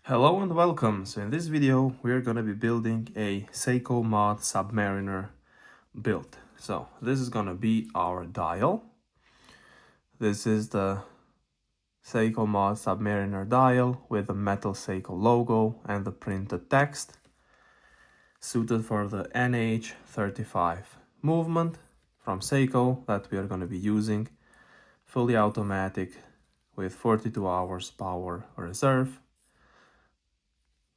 Hello and welcome. So in this video we are going to be building a Seiko mod Submariner build. So this is going to be our dial. This is the Seiko mod Submariner dial with the metal Seiko logo and the printed text, suited for the NH35 movement from Seiko that we are going to be using, fully automatic with 42 hours power reserve.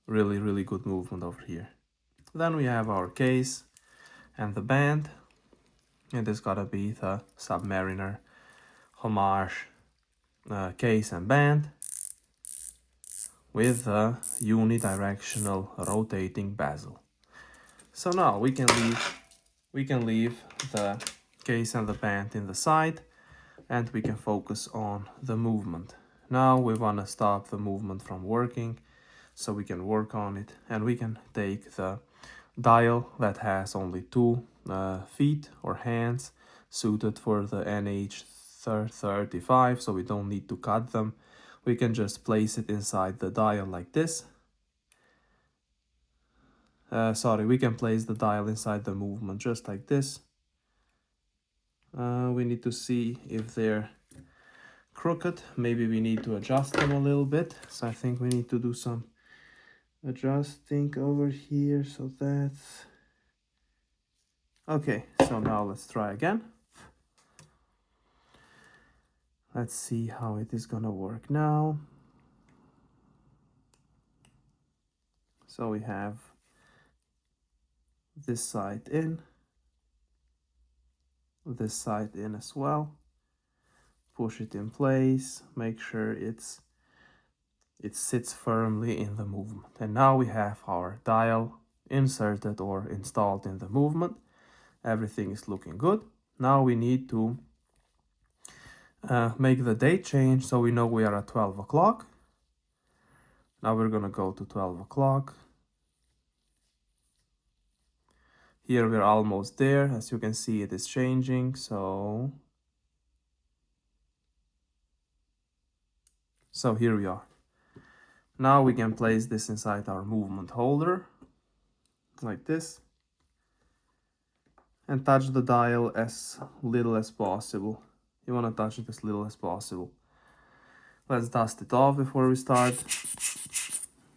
Really good movement over here. Then we have our case and the band, and this gotta be the Submariner homage case and band with a unidirectional rotating bezel. So now we can leave the case and the band in the side, and we can focus on the movement. Now we want to stop the movement from working, so we can work on it, and we can take the dial that has only two feet or hands, suited for the NH35, so we don't need to cut them. We can just place it inside the dial like this. We can place the dial inside the movement just like this. We need to see if they're crooked. Maybe we need to adjust them a little bit. So I think we need to do some adjusting over here. So that's okay. So now let's try again. Let's see how it is gonna work now. So we have this side in, this side in as well. Push it in place, make sure it sits firmly in the movement. And now we have our dial inserted or installed in the movement. Everything is looking good. Now we need to make the date change, so we know we are at 12 o'clock. Now we're gonna go to 12 o'clock. Here we're almost there. As you can see, it is changing. So here we are. Now we can place this inside our movement holder like this and touch the dial as little as possible. You want to touch it as little as possible. Let's dust it off before we start.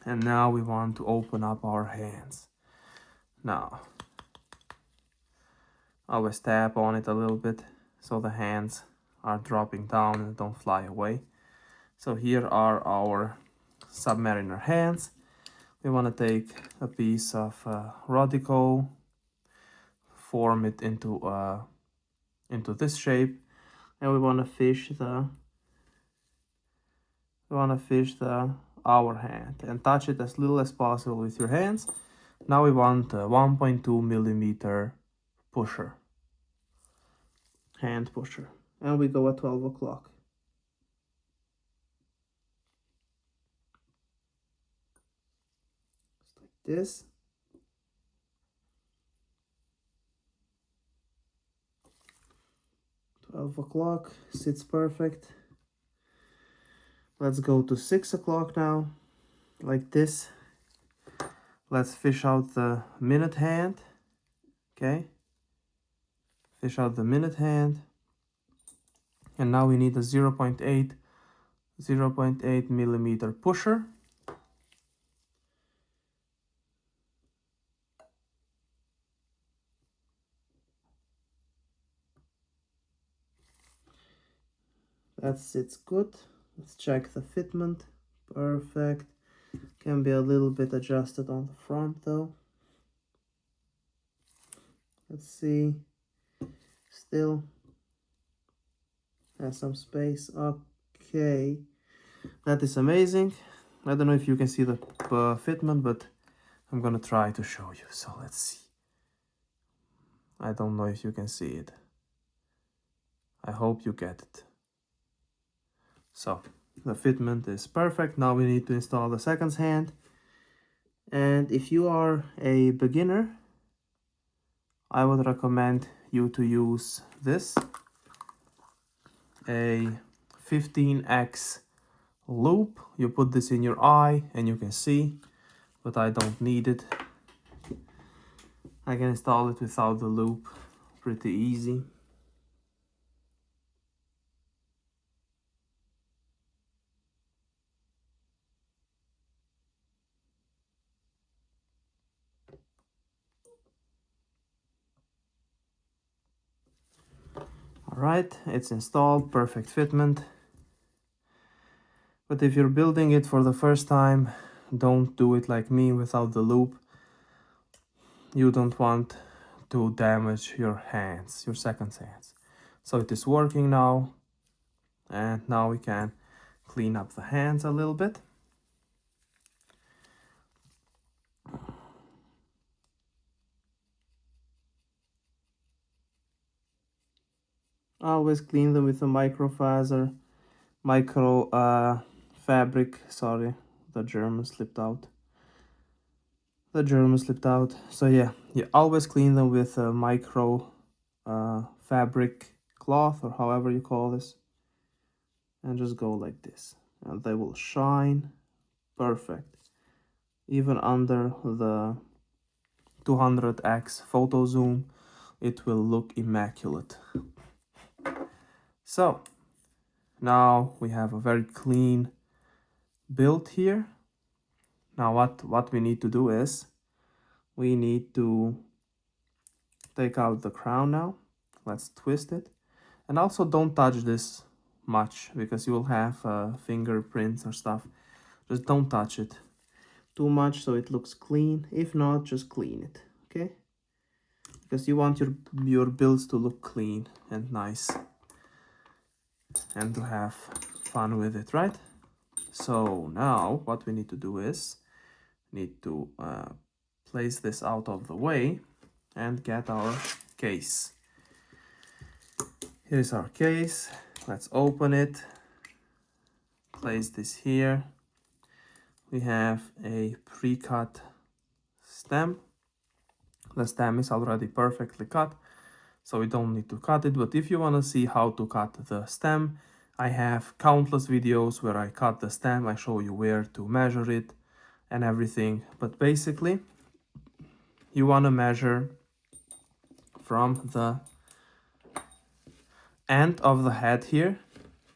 And now we want to open up our hands. Now, always tap on it a little bit so the hands are dropping down and don't fly away. So here are our Submariner hands. We want to take a piece of Rodico, form it into this shape, and we want to fish the our hand and touch it as little as possible with your hands. Now we want a 1.2 millimeter pusher, hand pusher, and we go at 12 o'clock. Just like this. $12 o'clock, sits perfect. Let's go to 6 o'clock now, like this. Let's fish out the minute hand. Okay, fish out the minute hand. And now we need a 0.8 millimeter pusher. That sits good. Let's check the fitment. Perfect. Can be a little bit adjusted on the front though. Let's see. Still has some space. Okay, that is amazing. I don't know if you can see the fitment, but I'm gonna try to show you. So let's see. I don't know if you can see it. I hope you get it. So the fitment is perfect. Now we need to install the second hand. And if you are a beginner, I would recommend you to use this, a 15x loop. You put this in your eye and you can see, but I don't need it. I can install it without the loop, pretty easy. All right, it's installed, perfect fitment. But if you're building it for the first time, don't do it like me without the loop. You don't want to damage your hands, your second hands. So it is working now, and now we can clean up the hands a little bit. Always clean them with a micro fabric. Sorry, the German slipped out. So yeah, you always clean them with a micro fabric cloth, or however you call this, and just go like this, and they will shine perfect, even under the 200x photo zoom. It will look immaculate. So now we have a very clean build here. Now what we need to do is we need to take out the crown now. Let's twist it. And also don't touch this much, because you will have fingerprints or stuff. Just don't touch it too much so it looks clean. If not, just clean it, okay? Because you want your builds to look clean and nice and to have fun with it, right? So now what we need to do is need to place this out of the way and get our case. Here's our case. Let's open it. Place this here. We have a pre-cut stem. The stem is already perfectly cut, so we don't need to cut it. But if you want to see how to cut the stem, I have countless videos where I cut the stem. I show you where to measure it and everything. But basically, you want to measure from the end of the head here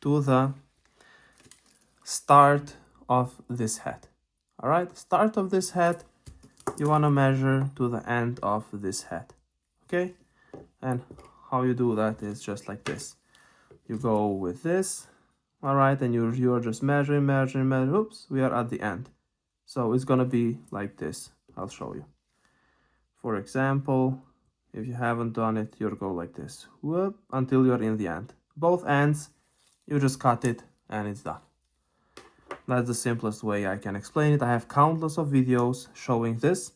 to the start of this head. All right, start of this head, you want to measure to the end of this head, okay? And how you do that is just like this. You go with this, all right, and you're just measuring. Oops, we are at the end. So it's gonna be like this. I'll show you. For example, if you haven't done it, you'll go like this, whoop, until you're in the end. Both ends, you just cut it and it's done. That's the simplest way I can explain it. I have countless of videos showing this.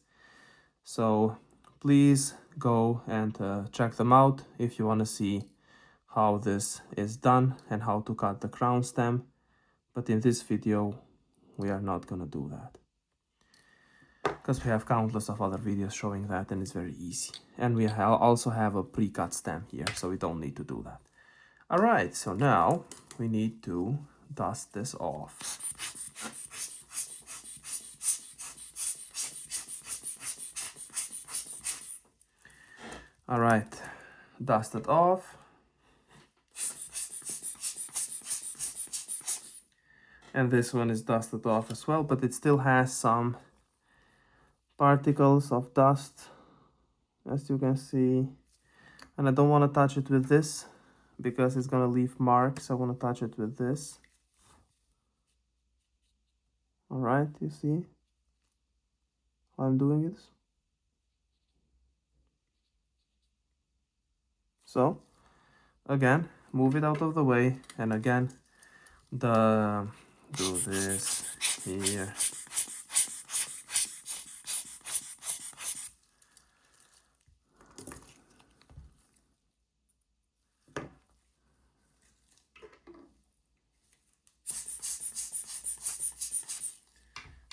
So please go and check them out if you want to see how this is done and how to cut the crown stem. But in this video, we are not going to do that, because we have countless of other videos showing that, and it's very easy. And we also have a pre-cut stem here, so we don't need to do that. All right, so now we need to dust this off. All right, dust it off. And this one is dusted off as well, but it still has some particles of dust, as you can see. And I don't want to touch it with this because it's going to leave marks. I want to touch it with this. All right, you see how I'm doing this? So again, move it out of the way, and again, do this here.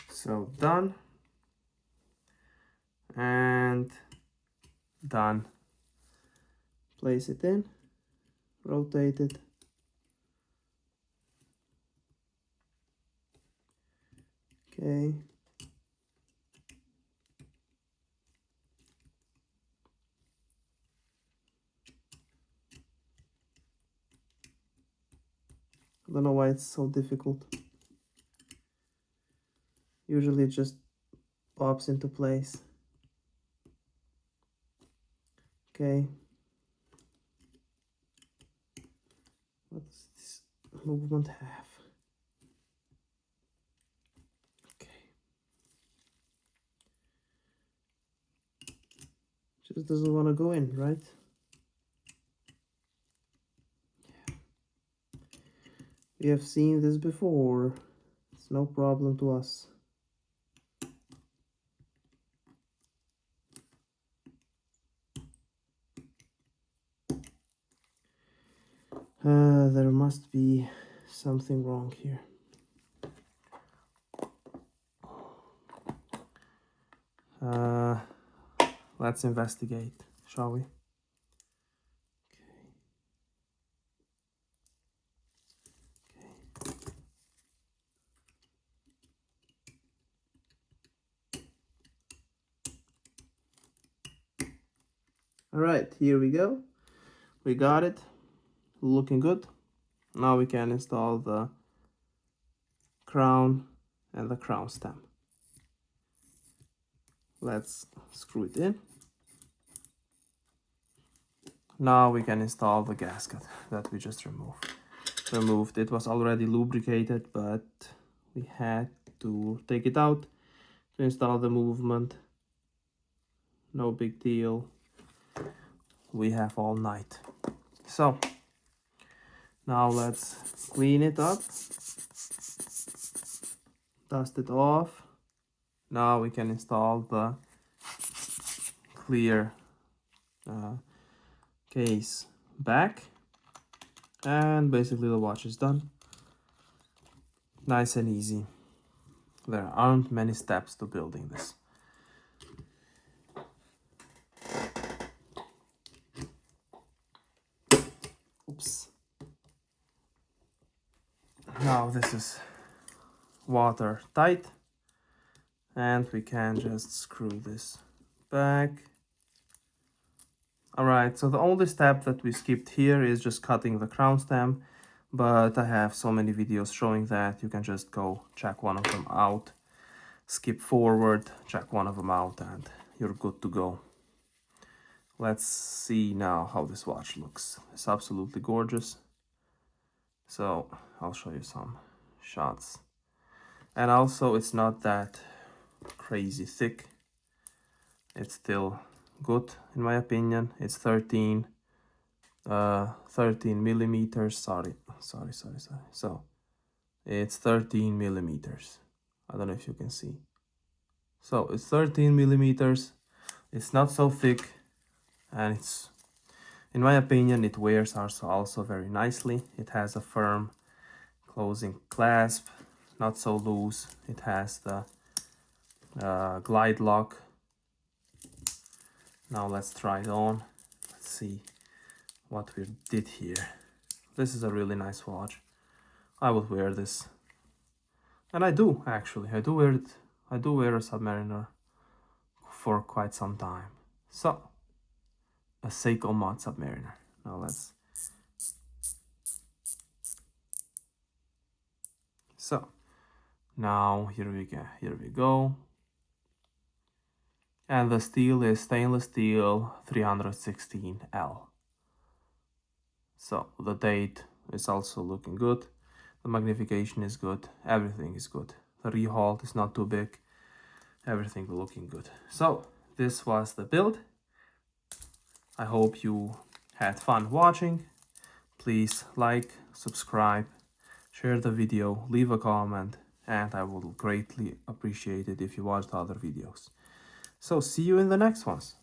So done and done. Place it in, rotate it. Okay. I don't know why it's so difficult. Usually it just pops into place. Okay. What does this movement have? Okay. Just doesn't want to go in, right? Yeah. We have seen this before. It's no problem to us. There must be something wrong here. Let's investigate, shall we? All right, here we go. We got it. Looking good. Now we can install the crown and the crown stem. Let's screw it in. Now we can install the gasket that we just removed. It was already lubricated, but we had to take it out to install the movement. No big deal. We have all night. So now let's clean it up, dust it off. Now we can install the clear case back, and basically the watch is done. Nice and easy. There aren't many steps to building this. Oops. Now this is watertight, and we can just screw this back. Alright, so the only step that we skipped here is just cutting the crown stem, but I have so many videos showing that you can just go check one of them out, skip forward, check one of them out, and you're good to go. Let's see now how this watch looks. It's absolutely gorgeous. So I'll show you some shots. And also it's not that crazy thick. It's still good in my opinion. It's 13 millimeters. Sorry. So it's 13 millimeters. I don't know if you can see. So it's 13 millimeters. It's not so thick, and it's, in my opinion, it wears also very nicely. It has a firm closing clasp, not so loose. It has the glide lock. Now let's try it on. Let's see what we did here. This is a really nice watch. I would wear this, and I do actually. I do wear it. I do wear a Submariner for quite some time. So a Seiko mod Submariner. Now let's. So now here we go. And the steel is stainless steel 316L. So the date is also looking good. The magnification is good. Everything is good. The rehold is not too big. Everything looking good. So this was the build. I hope you had fun watching. Please like, subscribe, share the video, leave a comment, and I will greatly appreciate it if you watched other videos. So see you in the next ones.